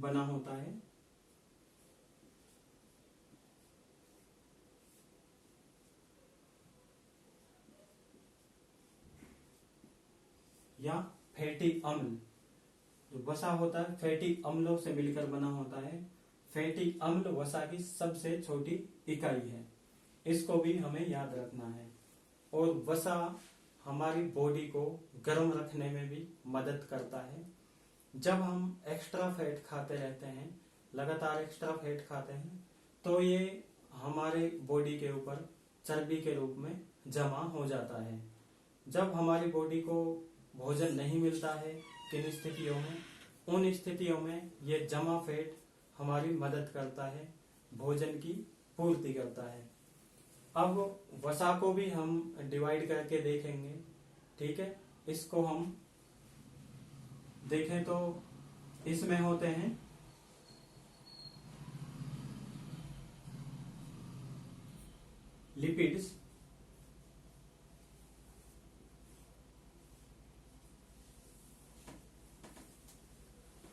बना होता है। या फैटी अम्ल, जो वसा होता है फैटी अम्लों से मिलकर बना होता है। फैटी अम्ल वसा की सबसे छोटी इकाई है, इसको भी हमें याद रखना है। और वसा हमारी बॉडी को गर्म रखने में भी मदद करता है। जब हम एक्स्ट्रा फैट खाते रहते हैं, लगातार एक्स्ट्रा फैट खाते हैं, तो ये हमारे बॉडी के ऊपर चर्बी के रूप में जमा हो जाता है। जब हमारी बॉडी को भोजन नहीं मिलता है किन स्थितियों में, उन स्थितियों में ये जमा फैट हमारी मदद करता है, भोजन की पूर्ति करता है। अब वसा को भी हम डिवाइड करके देखेंगे, ठीक है। इसको हम देखें तो इसमें होते हैं लिपिड्स,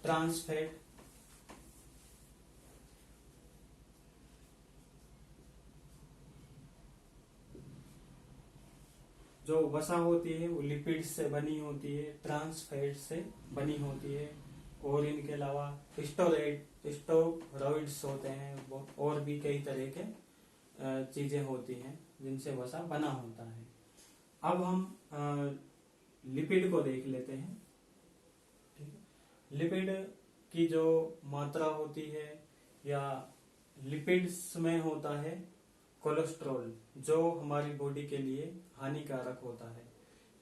ट्रांस फैट, जो वसा होती है वो लिपिड्स से बनी होती है, ट्रांस फैट से बनी होती है। और इनके अलावा स्टेरॉइड्स होते हैं, और भी कई तरह के चीजें होती हैं जिनसे वसा बना होता है। अब हम लिपिड को देख लेते हैं, ठीक है। लिपिड की जो मात्रा होती है, या लिपिड्स में होता है कोलेस्ट्रॉल, जो हमारी बॉडी के लिए हानिकारक होता है।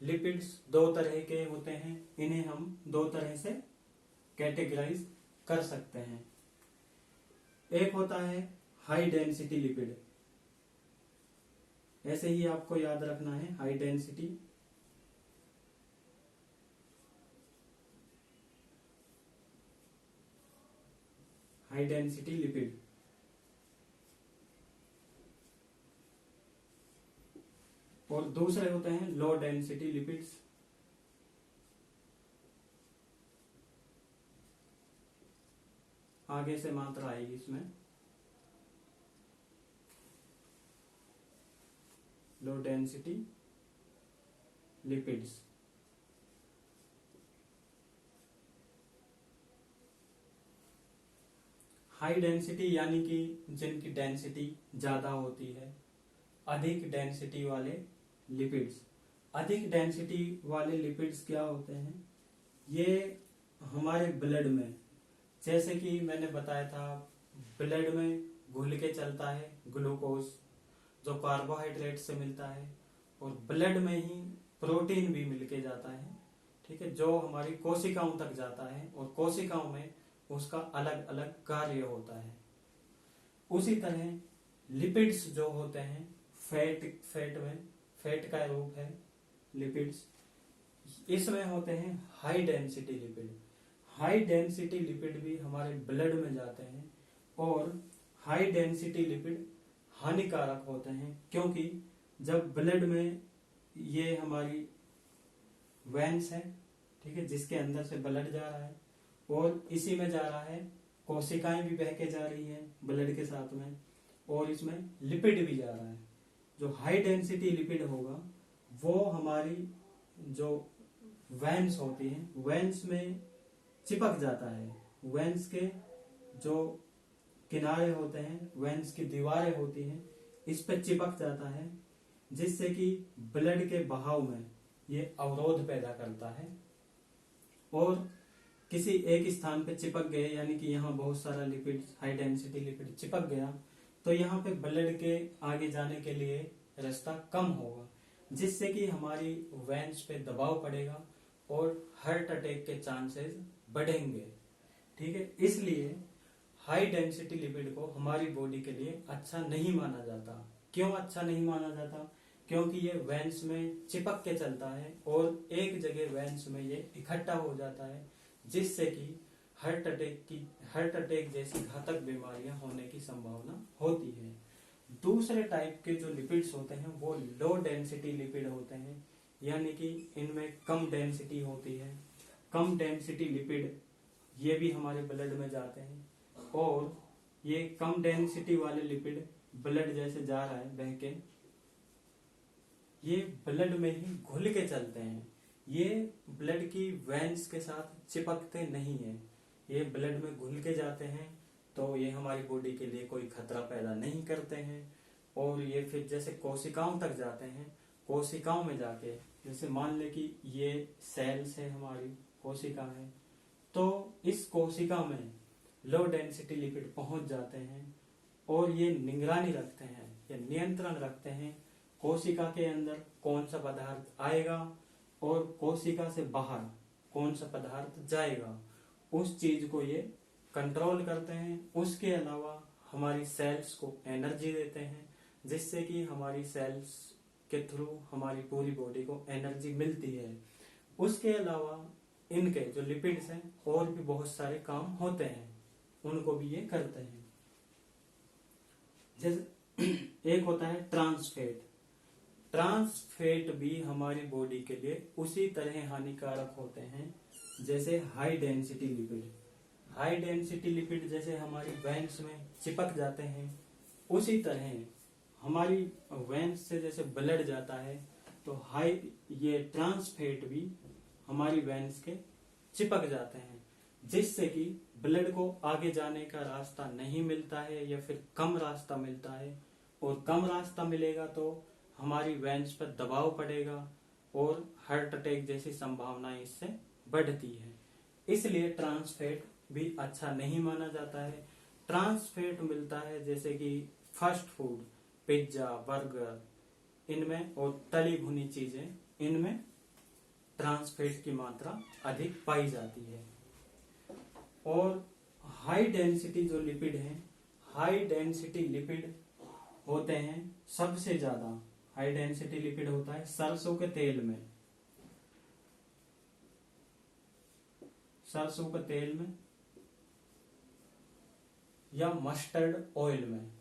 लिपिड्स दो तरह के होते हैं, इन्हें हम दो तरह से कैटेगराइज कर सकते हैं। एक होता है हाई डेंसिटी लिपिड, ऐसे ही आपको याद रखना है, high density. High density lipid. और दूसरे होते हैं लो डेंसिटी लिपिड्स। आगे से मात्रा आएगी इसमें, low density lipids. High density यानी कि जिनकी डेंसिटी ज्यादा होती है, अधिक डेंसिटी वाले लिपिड्स। अधिक डेंसिटी वाले लिपिड्स क्या होते हैं, ये हमारे ब्लड में, जैसे कि मैंने बताया था, ब्लड में घुल के चलता है ग्लूकोज, जो कार्बोहाइड्रेट से मिलता है, और ब्लड में ही प्रोटीन भी मिलके जाता है, ठीक है, जो हमारी कोशिकाओं तक जाता है, और कोशिकाओं में उसका अलग अलग कार्य होता है। उसी तरह लिपिड्स जो होते हैं, फैट का रूप है लिपिड्स, इसमें होते हैं high density lipid. High density lipid भी हमारे ब्लड में जाते हैं, और हाई डेंसिटी लिपिड हानिकारक होते हैं, क्योंकि जब ब्लड में, ये हमारी वेन्स है, ठीक है, जिसके अंदर से ब्लड जा रहा है, और इसी में जा रहा है, कोशिकाएं भी बह के जा रही हैं ब्लड के साथ में, और इसमें लिपिड भी जा रहा है। जो हाई डेंसिटी लिपिड होगा वो हमारी जो वेन्स होती हैं, वेन्स में चिपक जाता है। वेन्स के जो किनारे होते हैं, वेन्स की दीवारें होती हैं, इस पे चिपक जाता है, जिससे कि ब्लड के बहाव में ये अवरोध पैदा करता है। और किसी एक स्थान पे चिपक गए, यानी कि यहाँ बहुत सारा लिपिड, हाई डेंसिटी लिपिड चिपक गया, तो यहाँ पे ब्लड के आगे जाने के लिए रास्ता कम होगा, जिससे कि हमारी वेन्स पे दबाव पड़ेगा और हार्ट अटैक के चांसेस बढ़ेंगे, ठीक है। इसलिए हाई डेंसिटी लिपिड को हमारी बॉडी के लिए अच्छा नहीं माना जाता। क्यों अच्छा नहीं माना जाता? क्योंकि ये वेन्स में चिपक के चलता है, और एक जगह वेन्स में ये इकट्ठा हो जाता है, जिससे कि हार्ट अटैक जैसी घातक बीमारियां होने की संभावना होती है। दूसरे टाइप के जो लिपिड्स होते हैं वो लो डेंसिटी लिपिड होते हैं, यानी कि इनमें कम डेंसिटी होती है। कम डेंसिटी लिपिड ये भी हमारे ब्लड में जाते हैं। और ये कम डेंसिटी वाले लिपिड ब्लड जैसे जा रहा है बह के, ये ब्लड में ही घुल के चलते हैं। ये ब्लड की वेन्स के साथ चिपकते नहीं है, ये ब्लड में घुल के जाते हैं। तो ये हमारी बॉडी के लिए कोई खतरा पैदा नहीं करते हैं। और ये फिर जैसे कोशिकाओं तक जाते हैं, कोशिकाओं में जाके जैसे मान ले कि ये सेल्स है, हमारी कोशिका है, तो इस कोशिका में लो डेंसिटी लिपिड पहुंच जाते हैं और ये निगरानी रखते हैं या नियंत्रण रखते हैं कोशिका के अंदर कौन सा पदार्थ आएगा और कोशिका से बाहर कौन सा पदार्थ जाएगा, उस चीज को ये कंट्रोल करते हैं। उसके अलावा हमारी सेल्स को एनर्जी देते हैं, जिससे कि हमारी सेल्स के थ्रू हमारी पूरी बॉडी को एनर्जी मिलती है। उसके अलावा इनके जो लिपिड्स हैं और भी बहुत सारे काम होते हैं, उनको भी ये करते हैं। जैसे एक होता है ट्रांसफैट। ट्रांसफैट भी हमारी बॉडी के लिए उसी तरह हानिकारक होते हैं जैसे high density lipid. High density lipid जैसे हमारी वेन्स में चिपक जाते हैं, उसी तरह हमारी वेन्स से जैसे ब्लड जाता है तो ये ट्रांसफैट भी हमारी वेन्स के चिपक जाते हैं, जिससे कि ब्लड को आगे जाने का रास्ता नहीं मिलता है या फिर कम रास्ता मिलता है। और कम रास्ता मिलेगा तो हमारी वेन्स पर दबाव पड़ेगा और हार्ट अटैक जैसी संभावनाएं इससे बढ़ती है। इसलिए ट्रांसफैट भी अच्छा नहीं माना जाता है। ट्रांसफैट मिलता है जैसे कि फास्ट फूड, पिज्जा, बर्गर, इनमें और तली भुनी चीजें, इनमें ट्रांसफैट की मात्रा अधिक पाई जाती है। और हाई डेंसिटी जो लिपिड हैं, हाई डेंसिटी लिपिड होते हैं सबसे ज्यादा हाई डेंसिटी लिपिड होता है सरसों के तेल में। सरसों के तेल में या मस्टर्ड ऑयल में।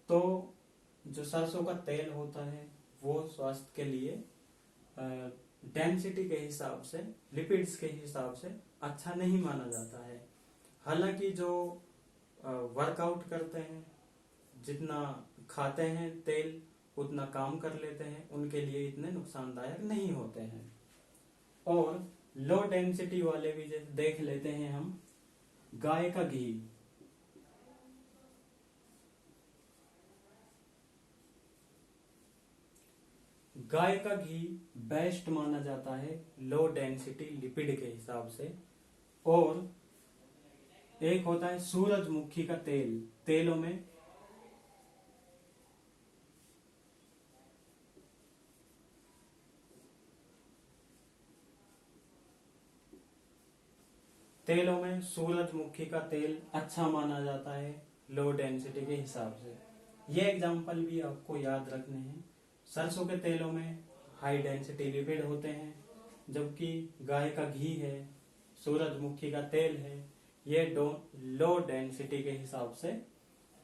तो जो सरसों का तेल होता है वो स्वास्थ्य के लिए डेंसिटी के हिसाब से, लिपिड्स के हिसाब से अच्छा नहीं माना जाता है। हालांकि जो वर्कआउट करते हैं, जितना खाते हैं तेल उतना काम कर लेते हैं, उनके लिए इतने नुकसानदायक नहीं होते हैं। और लो डेंसिटी वाले भी जैसे देख लेते हैं हम, गाय का घी। गाय का घी बेस्ट माना जाता है लो डेंसिटी लिपिड के हिसाब से। और एक होता है सूरजमुखी का तेल। तेलों में सूरजमुखी का तेल अच्छा माना जाता है लो डेंसिटी के हिसाब से। ये एग्जाम्पल भी आपको याद रखने हैं। सरसों के तेलों में हाई डेंसिटी लिपिड होते हैं, जबकि गाय का घी है, सूरजमुखी का तेल है, ये लो डेंसिटी के हिसाब से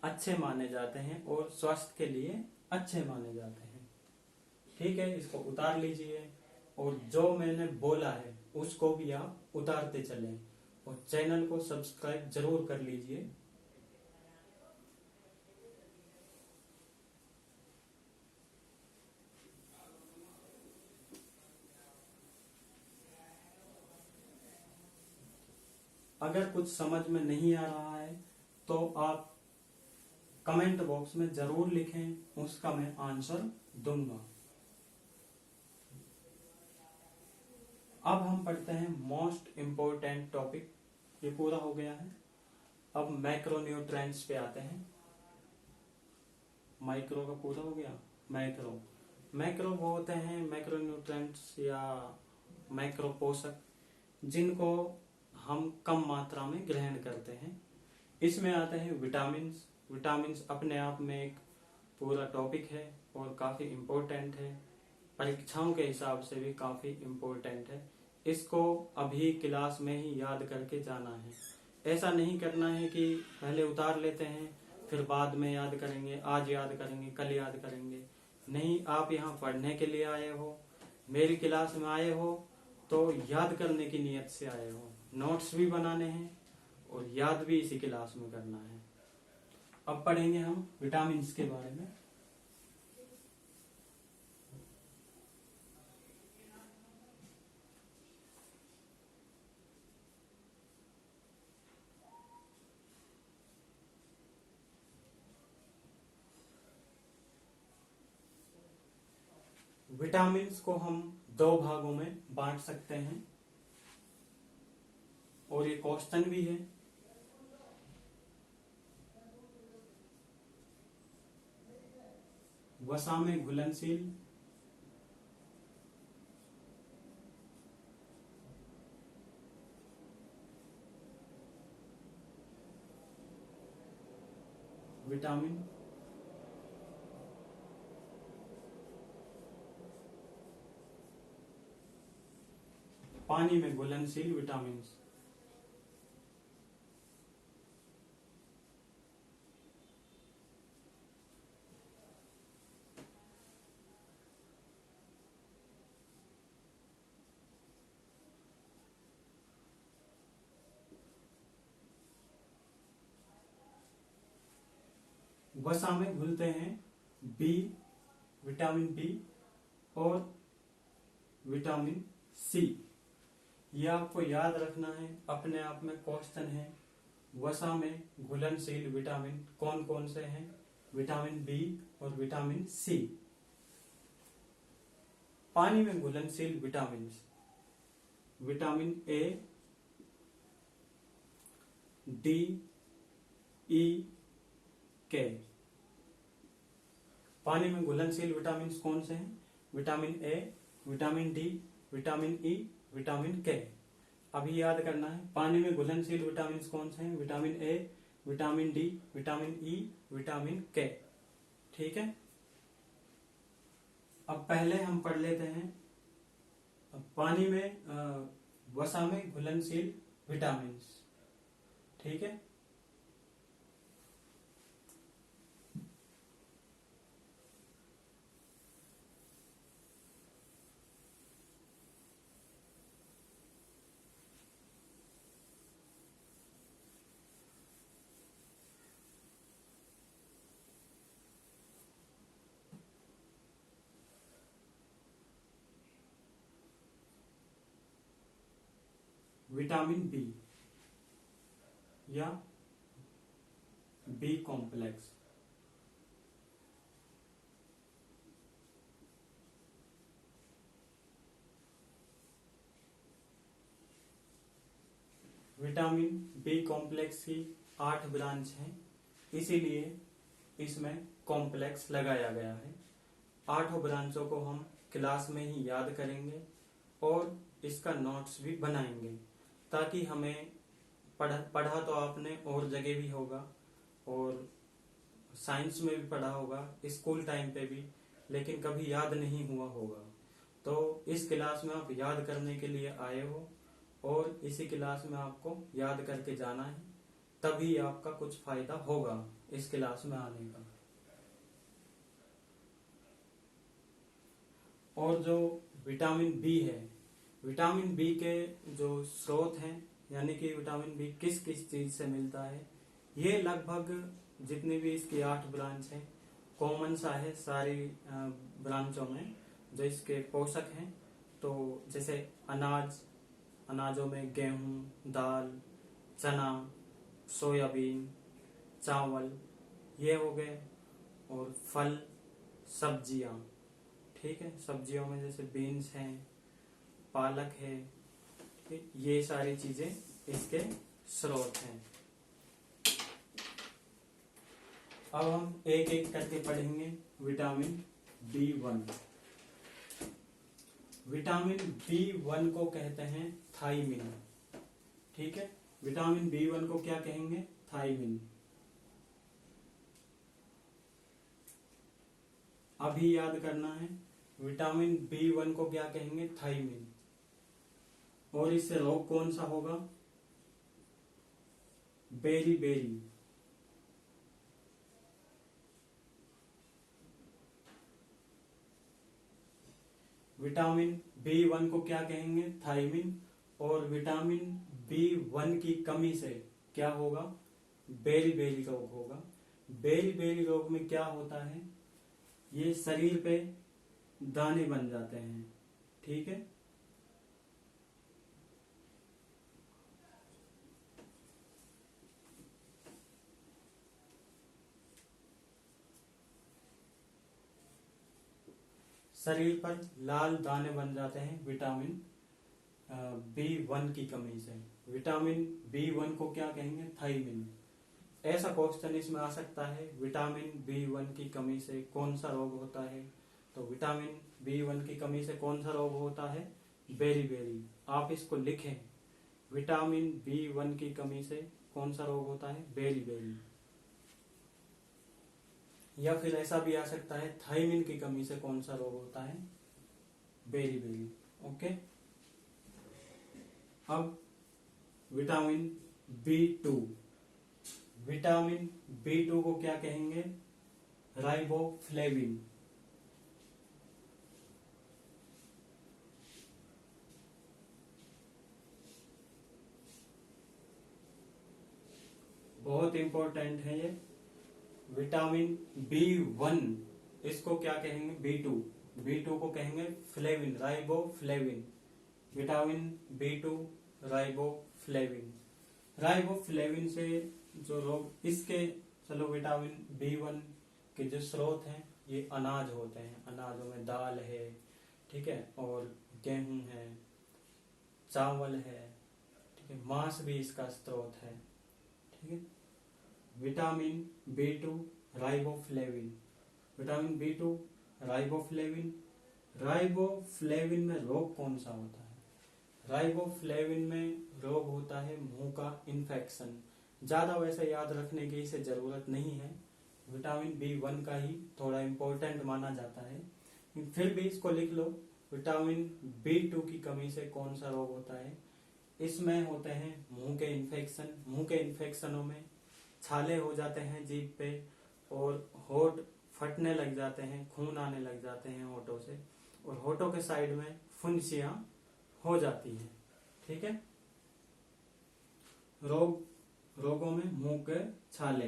अच्छे माने जाते हैं और स्वास्थ्य के लिए अच्छे माने जाते हैं। ठीक है, इसको उतार लीजिए और जो मैंने बोला है उसको भी आप उतारते चलें और चैनल को सब्सक्राइब जरूर कर लीजिए। अगर कुछ समझ में नहीं आ रहा है तो आप कमेंट बॉक्स में जरूर लिखें, उसका मैं आंसर दूंगा। अब हम पढ़ते हैं मोस्ट इम्पोर्टेंट टॉपिक। ये पूरा हो गया है। अब मैक्रोन्यूट्रिएंट्स पे आते हैं। माइक्रो का पूरा हो गया। मैक्रो वो होते हैं मैक्रोन्यूट्रिएंट्स या मैक्रो पोषक, जिनको हम कम मात्रा में ग्रहण करते हैं। इसमें आते हैं विटामिन्स। विटामिन्स अपने आप में एक पूरा टॉपिक है और काफी इम्पोर्टेंट है, परीक्षाओं के हिसाब से भी काफी इम्पोर्टेंट है। इसको अभी क्लास में ही याद करके जाना है। ऐसा नहीं करना है कि पहले उतार लेते हैं फिर बाद में याद करेंगे, आज याद करेंगे, कल याद करेंगे। नहीं, आप यहाँ पढ़ने के लिए आए हो, मेरी क्लास में आए हो तो याद करने की नीयत से आए हो। नोट्स भी बनाने हैं और याद भी इसी क्लास में करना है। अब पढ़ेंगे हम विटामिन के बारे में। विटामिन को हम दो भागों में बांट सकते हैं और ये क्वेश्चन भी है। वसा में घुलनशील, विटामिन, पानी में घुलनशील विटामिन। वसा में घुलते हैं बी, विटामिन बी और विटामिन सी। ये आपको याद रखना है, अपने आप में क्वेश्चन है। वसा में घुलनशील विटामिन कौन कौन से हैं? विटामिन बी और विटामिन सी। पानी में घुलनशील विटामिन, विटामिन ए, डी, ई, के। पानी में घुलनशील विटामिन कौन से हैं? Vitamin A, vitamin D, vitamin E, vitamin के। अभी याद करना है, पानी में घुलनशील विटामिन कौन से हैं? Vitamin A, vitamin D, vitamin E, vitamin के। ठीक है। अब पहले हम पढ़ लेते हैं पानी में वसा में घुलनशील विटामिन। ठीक है। विटामिन बी या B complex, vitamin B complex की 8 ब्रांच हैं, इसीलिए इसमें कॉम्प्लेक्स लगाया गया है। 8 ब्रांचों को हम क्लास में ही याद करेंगे और इसका नोट्स भी बनाएंगे, ताकि हमें पढ़ा तो आपने और जगह भी होगा और साइंस में भी पढ़ा होगा, स्कूल टाइम पे भी, लेकिन कभी याद नहीं हुआ होगा। तो इस क्लास में आप याद करने के लिए आए हो और इसी क्लास में आपको याद करके जाना है, तभी आपका कुछ फायदा होगा इस क्लास में आने का। और जो विटामिन बी है, विटामिन बी के जो स्रोत हैं, यानी कि विटामिन बी किस किस चीज से मिलता है, ये लगभग जितनी भी इसकी 8 ब्रांच हैं, कॉमन सा है सारी ब्रांचों में जो इसके पोषक हैं। तो जैसे अनाजों में गेहूं, दाल, चना, सोयाबीन, चावल, ये हो गए। और फल, सब्जियां, ठीक है, सब्जियों में जैसे बीन्स हैं, पालक है, ये सारी चीजें इसके स्रोत हैं। अब हम एक एक करके पढ़ेंगे। विटामिन B1, विटामिन B1 को कहते हैं थायमिन। ठीक है, विटामिन B1 को क्या कहेंगे? थायमिन। अभी याद करना है, विटामिन B1 को क्या कहेंगे? थायमिन। और इससे रोग कौन सा होगा? बेरी। विटामिन B1 को क्या कहेंगे? थायमिन। और विटामिन B1 की कमी से क्या होगा, बेरी रोग होगा। बेरी रोग में क्या होता है, ये शरीर पे दाने बन जाते हैं, ठीक है। शरीर पर लाल दाने बन जाते हैं विटामिन B1 की कमी से। विटामिन B1 को क्या कहेंगे, थायमिन। ऐसा क्वेश्चन इसमें आ सकता है, विटामिन B1 की कमी से कौन सा रोग होता है। तो विटामिन B1 की कमी से कौन सा रोग होता है, बेरी। आप इसको लिखें, विटामिन B1 की कमी से कौन सा रोग होता है, बेरी। या फिर ऐसा भी आ सकता है, थायमिन की कमी से कौन सा रोग होता है, बेरी। ओके। अब विटामिन B2, विटामिन B2 को क्या कहेंगे, राइबोफ्लेविन। बहुत इंपॉर्टेंट है ये। विटामिन B1 इसको क्या कहेंगे, B2 को कहेंगे flavin, riboflavin. Vitamin B2 riboflavin से जो रोग इसके, चलो विटामिन B1 के जो स्रोत हैं ये अनाज होते हैं, अनाजों में दाल है, ठीक है, और गेहूं है, चावल है, ठीक है, मांस भी इसका स्रोत है, ठीक है। Vitamin B2 riboflavin, vitamin B2 riboflavin में रोग कौन सा होता है, राइबोफ्लेविन में रोग होता है मुंह का इन्फेक्शन। ज्यादा वैसे याद रखने की इसे जरूरत नहीं है, विटामिन B1 का ही थोड़ा इंपॉर्टेंट माना जाता है, फिर भी इसको लिख लो। विटामिन B2 की कमी से कौन सा रोग होता है, इसमें होते हैं मुंह के इन्फेक्शन। मुंह के इन्फेक्शनों में छाले हो जाते हैं जीभ पे, और होठ फटने लग जाते हैं, खून आने लग जाते हैं होठों से, और होठों के साइड में फुंसियां हो जाती हैं, ठीक है। रोगों में मुंह के छाले,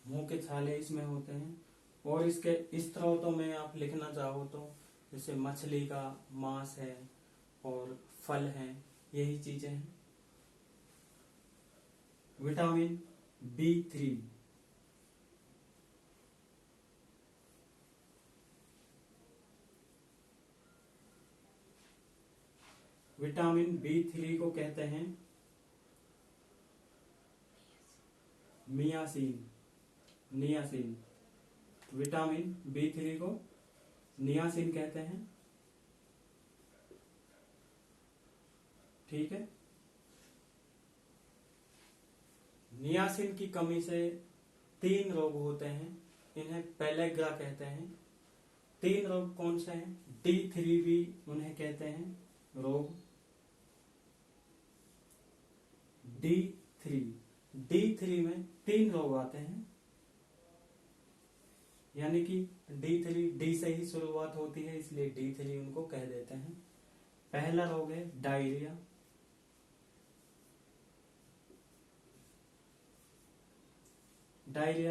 मुंह के छाले इसमें होते हैं। और इसके स्त्रोतों में आप लिखना चाहो तो जैसे मछली का मांस है और फल हैं, यही चीजें हैं। विटामिन B3, विटामिन B3 को कहते हैं नियासिन। विटामिन B3 को नियासिन कहते हैं, ठीक है। नियासिन की कमी से 3 रोग होते हैं, इन्हें पेलेग्रा कहते हैं। 3 रोग कौन से हैं, D3 भी उन्हें कहते हैं रोग। D3 में 3 रोग आते हैं, यानी कि D से ही शुरुआत होती है, इसलिए D3 उनको कह देते हैं। पहला रोग है डायरिया,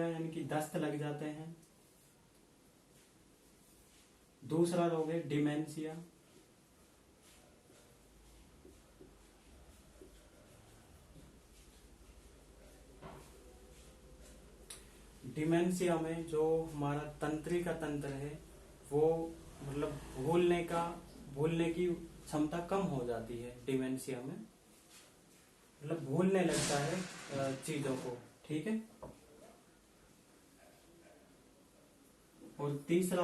यानी कि दस्त लग जाते हैं। दूसरा रोग है डिमेंशिया, डिमेंशिया में जो हमारा तंत्रिका तंत्र है वो मतलब भूलने की क्षमता कम हो जाती है। डिमेंशिया में मतलब भूलने लगता है चीजों को, ठीक है। और तीसरा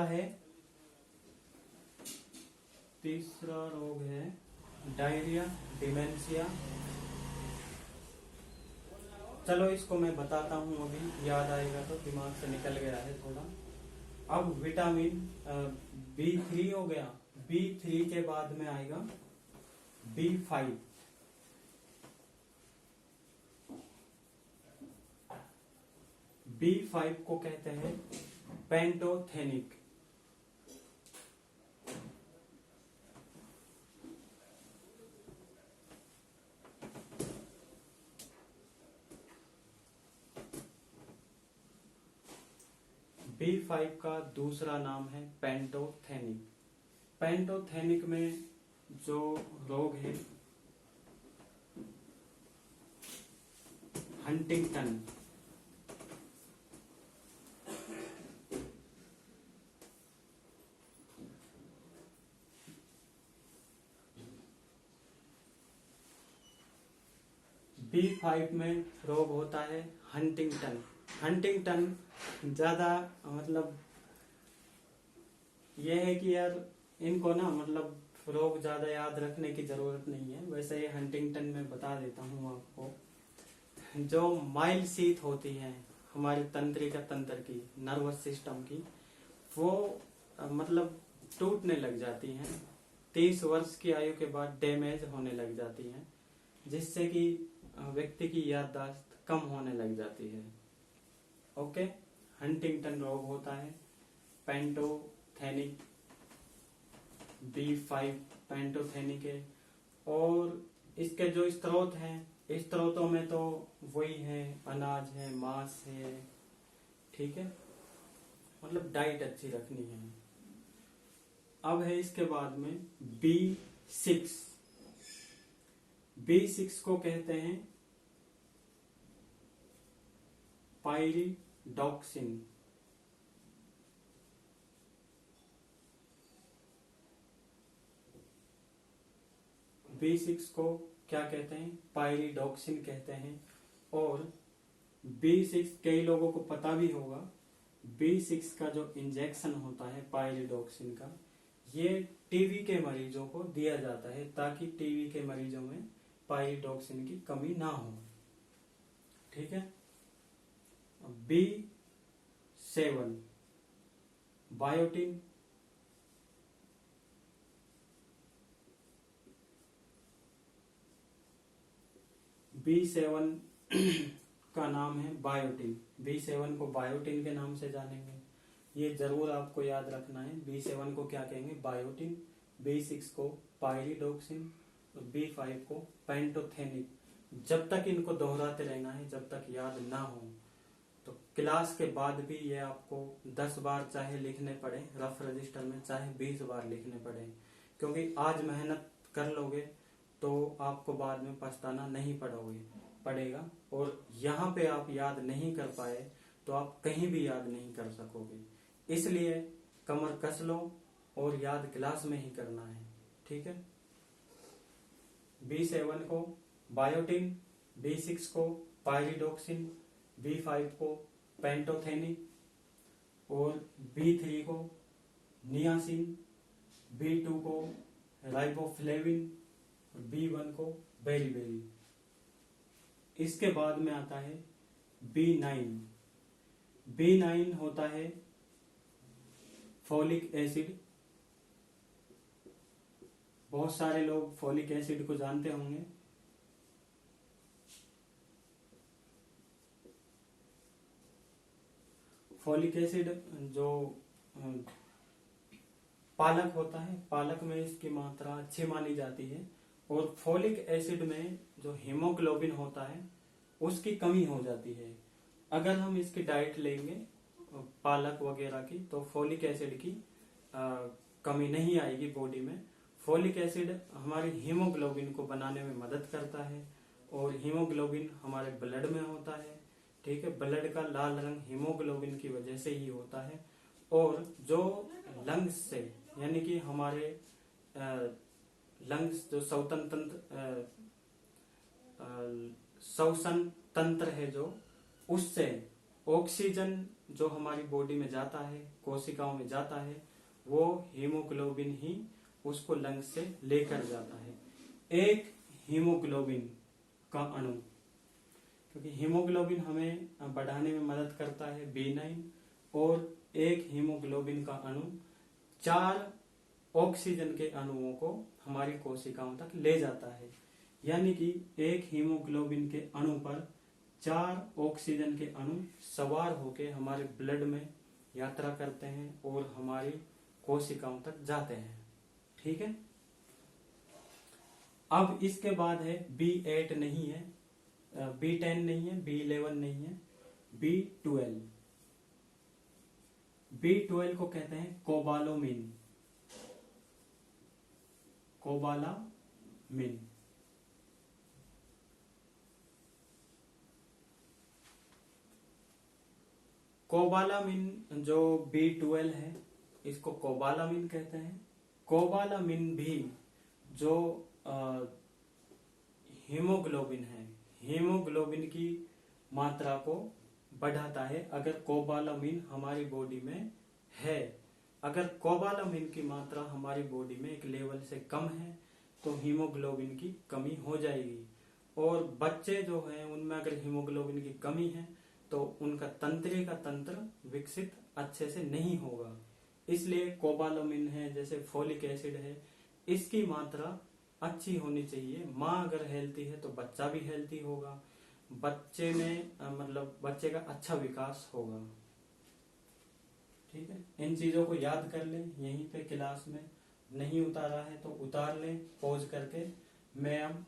रोग है डायरिया, डिमेंशिया। चलो इसको मैं बताता हूँ, अभी याद आएगा तो, दिमाग से निकल गया है थोड़ा। अब विटामिन B3 हो गया, B3 के बाद में आएगा B5। B5 को कहते हैं पेंटोथेनिक। B5 का दूसरा नाम है पेंटोथेनिक। पेंटोथेनिक में जो रोग है हंटिंगटन, B5 में रोग होता है हंटिंगटन। हंटिंगटन ज्यादा मतलब यह है कि यार इनको ना मतलब रोग ज्यादा याद रखने की जरूरत नहीं है। वैसे ये हंटिंगटन में बता देता हूँ आपको। जो माइल्ड शीत होती है हमारी तंत्रिका तंत्र की, नर्वस सिस्टम की, वो मतलब टूटने लग जाती हैं। 30 वर्ष की आयु के बाद डैमेज होने लग जाती हैं, जिससे कि व्यक्ति की याददाश्त कम होने लग जाती है। ओके, हंटिंगटन रोग होता है पेंटोथेनिक। B5 पेंटोथेनिक है। और इसके जो स्रोत हैं, स्रोतों में तो वही है, अनाज है, मांस है, ठीक है, मतलब डाइट अच्छी रखनी है। अब है इसके बाद में B6। B6 को कहते हैं पायरिडॉक्सिन। B6 को क्या कहते हैं? पायरिडॉक्सिन कहते हैं। और B6 कई लोगों को पता भी होगा, B6 का जो इंजेक्शन होता है पायरिडॉक्सिन का, ये टीबी के मरीजों को दिया जाता है ताकि टीबी के मरीजों में पायरिडॉक्सिन की कमी ना हो। ठीक है। B7 biotin. B7 का नाम है बायोटिन। B7 को बायोटिन के नाम से जानेंगे, ये जरूर आपको याद रखना है। B7 को क्या कहेंगे? बायोटिन। B6 को पायरिडॉक्सिन और B5 को पेंटोथेनिक। जब तक इनको दोहराते रहना है, जब तक याद ना हो। तो क्लास के बाद भी ये आपको 10 बार चाहे लिखने पड़े रफ रजिस्टर में, चाहे 20 बार लिखने पड़े, क्योंकि आज मेहनत कर लोगे तो आपको बाद में पछताना नहीं पड़ेगा। और यहाँ पे आप याद नहीं कर पाए तो आप कहीं भी याद नहीं कर सकोगे। इसलिए कमर कस लो और याद क्लास में ही करना है। ठीक है। B7 को बायोटिन, B6 को पायरिडॉक्सिन, B5 को पेंटोथेनिक और B3 को नियासिन, B2 को राइबोफ्लेविन और B1 को बेरीबेरी। इसके बाद में आता है B9। B9 होता है फोलिक एसिड। बहुत सारे लोग फोलिक एसिड को जानते होंगे। फोलिक एसिड जो पालक होता है, पालक में इसकी मात्रा अच्छी मानी जाती है। और फोलिक एसिड में जो हीमोग्लोबिन होता है उसकी कमी हो जाती है। अगर हम इसकी डाइट लेंगे पालक वगैरह की, तो फोलिक एसिड की कमी नहीं आएगी बॉडी में। फोलिक एसिड हमारे हीमोग्लोबिन को बनाने में मदद करता है और हीमोग्लोबिन हमारे ब्लड में होता है। ठीक है। ब्लड का लाल रंग हीमोग्लोबिन की वजह से ही होता है। और जो लंग्स से, यानी कि हमारे लंग्स जो श्वसन तंत्र है, जो उससे ऑक्सीजन जो हमारी बॉडी में जाता है, कोशिकाओं में जाता है, वो हीमोग्लोबिन ही उसको लंग्स से लेकर जाता है। एक हीमोग्लोबिन का अणु, क्योंकि हीमोग्लोबिन हमें बढ़ाने में मदद करता है B9, और एक हीमोग्लोबिन का अणु 4 ऑक्सीजन के अणुओं को हमारी कोशिकाओं तक ले जाता है। यानी कि एक हीमोग्लोबिन के अणु पर 4 ऑक्सीजन के अणु सवार होकर हमारे ब्लड में यात्रा करते हैं और हमारी कोशिकाओं तक जाते हैं। ठीक है। अब इसके बाद है B8 नहीं है, B10 नहीं है, B11 नहीं है, B12। B12 को कहते हैं कोबालोमिन। कोबालामिन। कोबालामिन जो B12 है इसको कोबालामिन कहते हैं। कोबालामिन भी जो हीमोग्लोबिन है, हीमोग्लोबिन की मात्रा को बढ़ाता है। अगर कोबालामिन हमारी बॉडी में है, अगर कोबालामिन की मात्रा हमारी बॉडी में एक लेवल से कम है तो हीमोग्लोबिन की कमी हो जाएगी। और बच्चे जो हैं उनमें अगर हीमोग्लोबिन की कमी है तो उनका तंत्रिका तंत्र विकसित अच्छे से नहीं होगा। इसलिए कोबालामिन है, जैसे फोलिक एसिड है, इसकी मात्रा अच्छी होनी चाहिए। माँ अगर हेल्थी है तो बच्चा भी हेल्थी होगा, बच्चे में मतलब बच्चे का अच्छा विकास होगा। ठीक है। इन चीजों को याद कर लें, यहीं पे क्लास में नहीं उतारा है तो उतार लें पॉज करके। मैं अब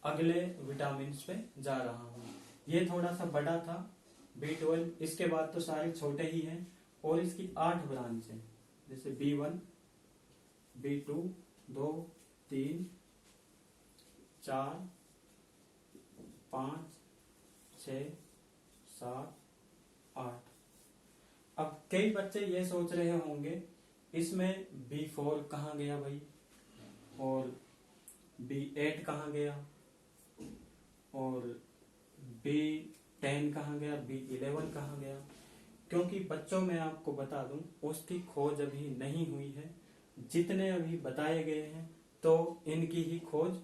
अगले विटामिन पे जा रहा हूँ। ये थोड़ा सा बड़ा था B12, इसके बाद तो सारे छोटे ही हैं और इसकी 8 ब्रांच है, जैसे B1, B2, 2, 3, 4, 5, 6, 7, 8। अब कई बच्चे ये सोच रहे होंगे इसमें B4 कहाँ गया भाई, और B8 कहाँ गया, और B10 कहाँ गया, B11 कहाँ गया। क्योंकि बच्चों में आपको बता दूं उसकी खोज अभी नहीं हुई है। जितने अभी बताए गए हैं तो इनकी ही खोज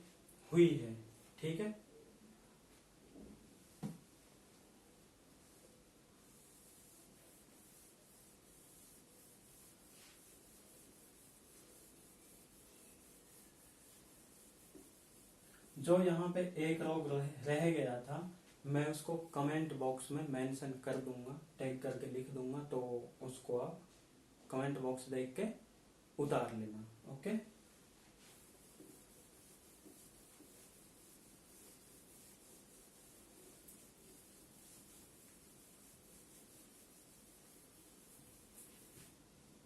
हुई है। ठीक है। जो यहाँ पे एक रोग रह गया था मैं उसको कमेंट बॉक्स में मेंशन कर दूंगा, टैग करके लिख दूंगा, तो उसको आप कमेंट बॉक्स देख के उतार लेना। ओके।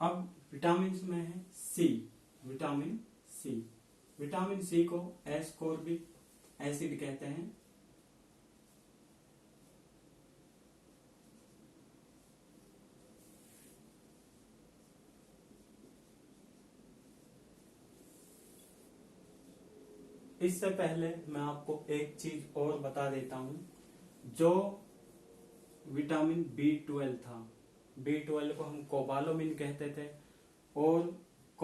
अब विटामिन में है सी, विटामिन सी। विटामिन सी को एस्कोर्बिक एसिड कहते हैं। इससे पहले मैं आपको एक चीज और बता देता हूं। जो विटामिन B12 था, B12 को हम कोबालोमिन कहते थे, और